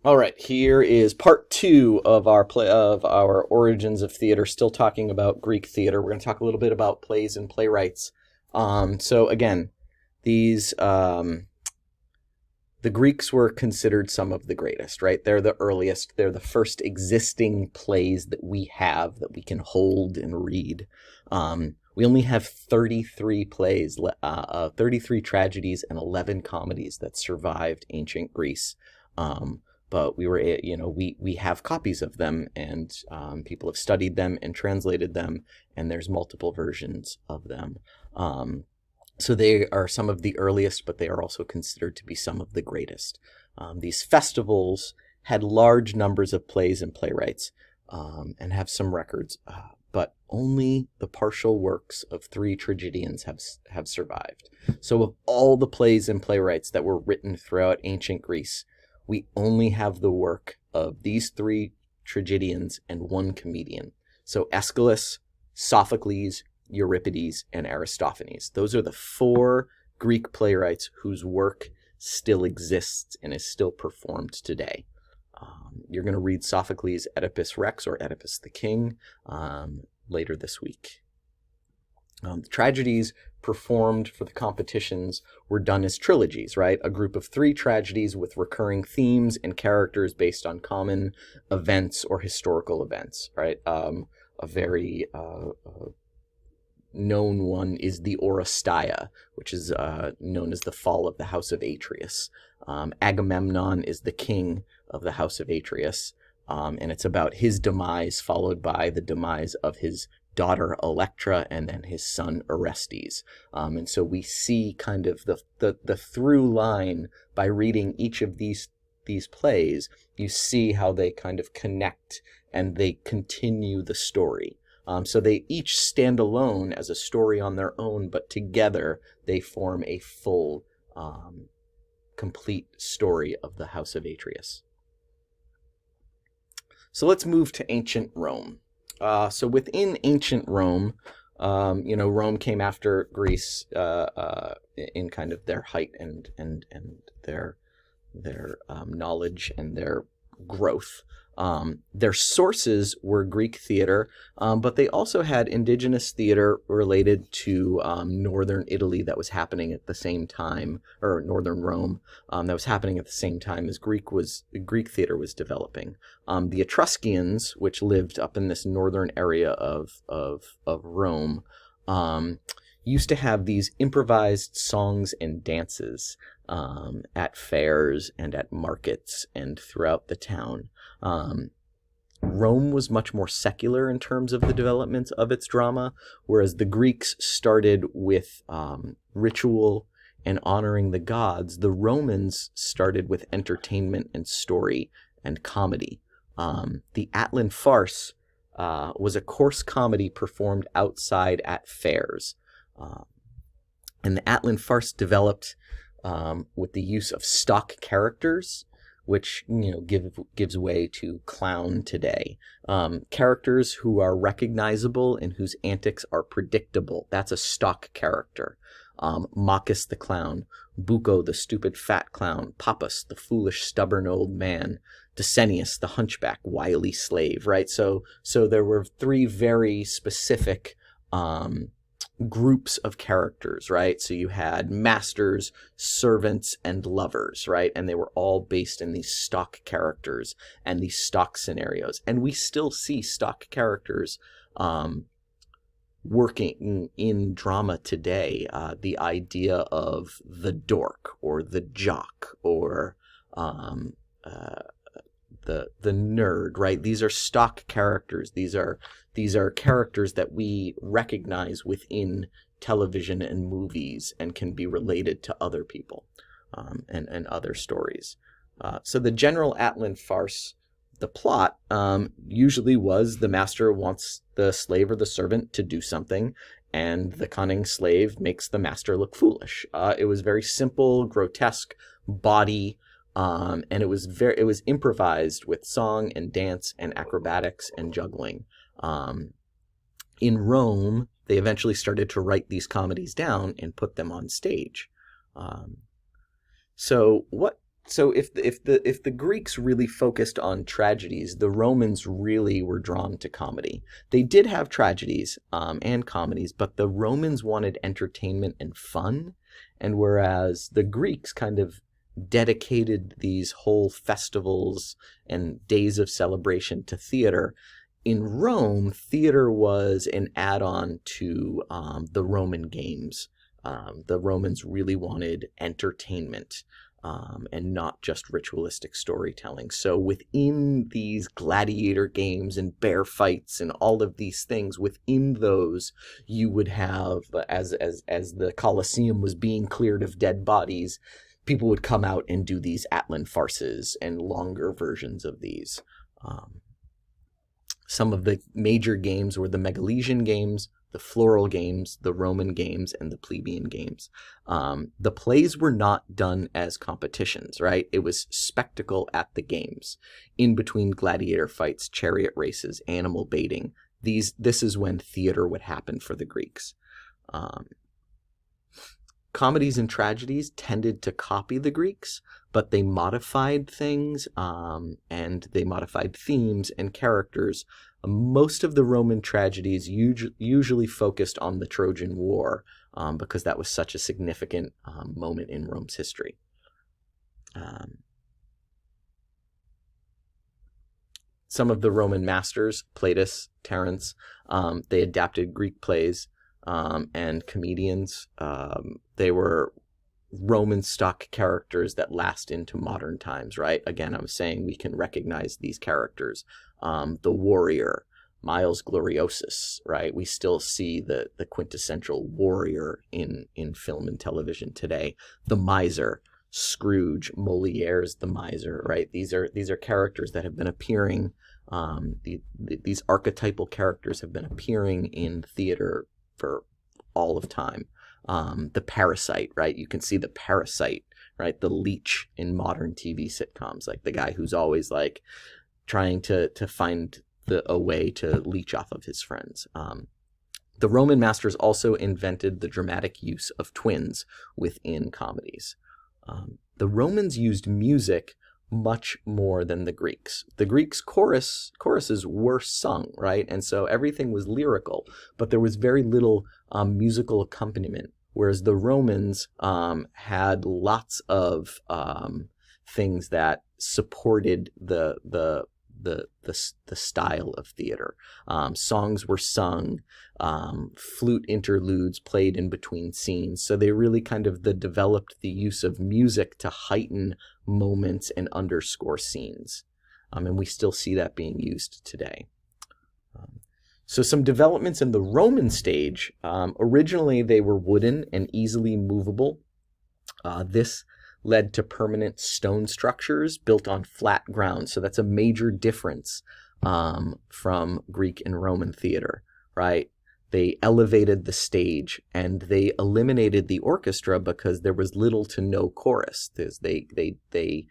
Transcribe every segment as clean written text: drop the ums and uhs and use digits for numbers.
All right, here is part two of our origins of theater. Still talking about Greek theater. We're going to talk a little bit about plays and playwrights. So again, these the Greeks were considered some of the greatest, right? They're the earliest. They're the first existing plays that we have that we can hold and read. We only have 33 plays, 33 tragedies, and 11 comedies that survived ancient Greece. But we have copies of them, and people have studied them and translated them, and there's multiple versions of them. So they are some of the earliest, but they are also considered to be some of the greatest. These festivals had large numbers of plays and playwrights, and have some records, but only the partial works of three tragedians have survived. So of all the plays and playwrights that were written throughout ancient Greece, we only have the work of these three tragedians and one comedian. So Aeschylus, Sophocles, Euripides, and Aristophanes. Those are the four Greek playwrights whose work still exists and is still performed today. You're going to read Sophocles' Oedipus Rex or Oedipus the King later this week. The tragedies performed for the competitions were done as trilogies, right? A group of three tragedies with recurring themes and characters based on common events or historical events, right? A very known one is the Oresteia, which is known as the fall of the house of Atreus. Agamemnon is the king of the house of Atreus, and it's about his demise followed by the demise of his daughter Electra and then his son Orestes. And so we see kind of the through line by reading each of these plays. You see how they kind of connect and they continue the story. So they each stand alone as a story on their own, but together they form a full, complete story of the House of Atreus. So let's move to ancient Rome. So within ancient Rome, Rome came after Greece in kind of their height and their knowledge and their growth. Their sources were Greek theater, but they also had indigenous theater related to northern Italy that was happening at the same time, or northern Rome that was happening at the same time as Greek theater was developing. The Etruscans, which lived up in this northern area of Rome, used to have these improvised songs and dances at fairs and at markets and throughout the town. Rome was much more secular in terms of the development of its drama, whereas the Greeks started with ritual and honoring the gods. The Romans started with entertainment and story and comedy. The Atlan farce was a coarse comedy performed outside at fairs. And the Atlan farce developed with the use of stock characters, which gives way to clown today. Characters who are recognizable and whose antics are predictable. That's a stock character. Moccus the clown, Bucco the stupid fat clown, Pappus the foolish stubborn old man, Decennius the hunchback wily slave. Right. So there were three very specific groups of characters, right? So you had masters, servants, and lovers, right? And they were all based in these stock characters and these stock scenarios. And we still see stock characters working in drama today. The idea of the dork or the jock or the nerd, right? These are stock characters. These are characters that we recognize within television and movies and can be related to other people and other stories. So the general Atlan farce, the plot usually was the master wants the slave or the servant to do something, and the cunning slave makes the master look foolish. It was very simple, grotesque, body. And it was improvised with song and dance and acrobatics and juggling. In Rome, they eventually started to write these comedies down and put them on stage. So what So if the Greeks really focused on tragedies, the Romans really were drawn to comedy. They did have tragedies and comedies, but the Romans wanted entertainment and fun, and whereas the Greeks kind of dedicated these whole festivals and days of celebration to theater. In Rome, theater was an add-on to the Roman games. The Romans really wanted entertainment and not just ritualistic storytelling. So within these gladiator games and bear fights and all of these things, within those you would have, as the Colosseum was being cleared of dead bodies, people would come out and do these Atlan farces and longer versions of these. Some of the major games were the Megalesian games, the Floral games, the Roman games, and the Plebeian games. The plays were not done as competitions, right? It was spectacle at the games. In between gladiator fights, chariot races, animal baiting, this is when theater would happen for the Greeks. Comedies and tragedies tended to copy the Greeks, but they modified things and they modified themes and characters. Most of the Roman tragedies usually focused on the Trojan War because that was such a significant moment in Rome's history. Some of the Roman masters, Plautus, Terence, they adapted Greek plays and comedians. They were Roman stock characters that last into modern times, right? Again, I was saying we can recognize these characters. The warrior, Miles Gloriosus, right? We still see the quintessential warrior in film and television today. The miser, Scrooge, Moliere's The Miser, right? These are characters that have been appearing. These archetypal characters have been appearing in theater for all of time. The parasite, right? You can see the parasite, right? The leech in modern TV sitcoms, like the guy who's always like trying to find a way to leech off of his friends. The Roman masters also invented the dramatic use of twins within comedies. The Romans used music much more than the Greeks. The Greeks' choruses were sung, right? And so everything was lyrical, but there was very little musical accompaniment, whereas the Romans had lots of things that supported the style of theater. Songs were sung, flute interludes played in between scenes. So they really kind of developed the use of music to heighten moments and underscore scenes. And we still see that being used today. So some developments in the Roman stage. Originally, they were wooden and easily movable. This led to permanent stone structures built on flat ground. So that's a major difference from Greek and Roman theater, right? They elevated the stage and they eliminated the orchestra because there was little to no chorus. They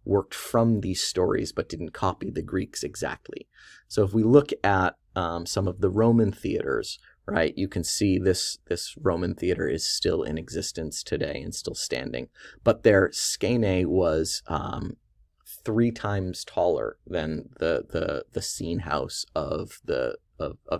worked from these stories but didn't copy the Greeks exactly. So if we look at some of the Roman theaters, right, you can see this Roman theater is still in existence today and still standing. But their skene was 3 times taller than the scene house of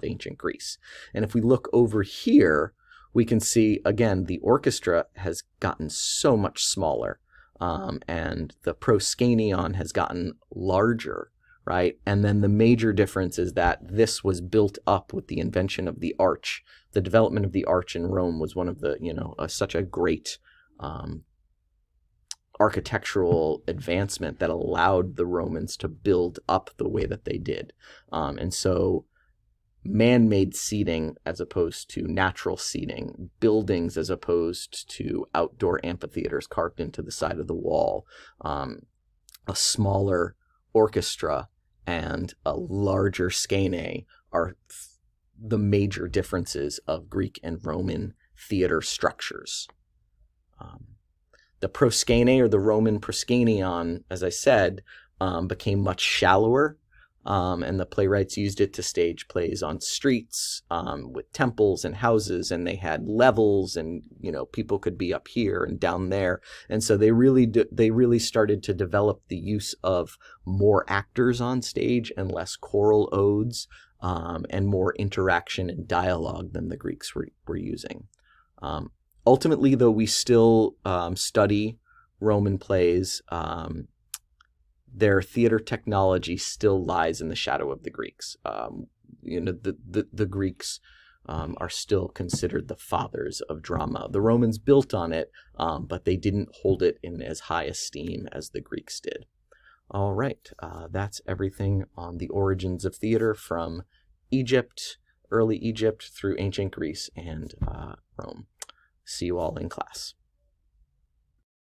ancient Greece. And if we look over here, we can see again the orchestra has gotten so much smaller, and the proskenion has gotten larger. Right. And then the major difference is that this was built up with the invention of the arch. The development of the arch in Rome was one of the, such a great architectural advancement that allowed the Romans to build up the way that they did. And so man-made seating as opposed to natural seating, buildings as opposed to outdoor amphitheaters carved into the side of the wall, a smaller orchestra, and a larger skene are the major differences of Greek and Roman theater structures. The proskene, or the Roman proskenion, as I said, became much shallower. and the playwrights used it to stage plays on streets, with temples and houses, and they had levels, and people could be up here and down there, and so they really started to develop the use of more actors on stage and less choral odes, and more interaction and dialogue than the Greeks were using. Ultimately, though, we still study Roman plays. Their theater technology still lies in the shadow of the Greeks. The Greeks are still considered the fathers of drama. The Romans built on it, but they didn't hold it in as high esteem as the Greeks did. All right, that's everything on the origins of theater from Egypt, early Egypt, through ancient Greece and Rome. See you all in class.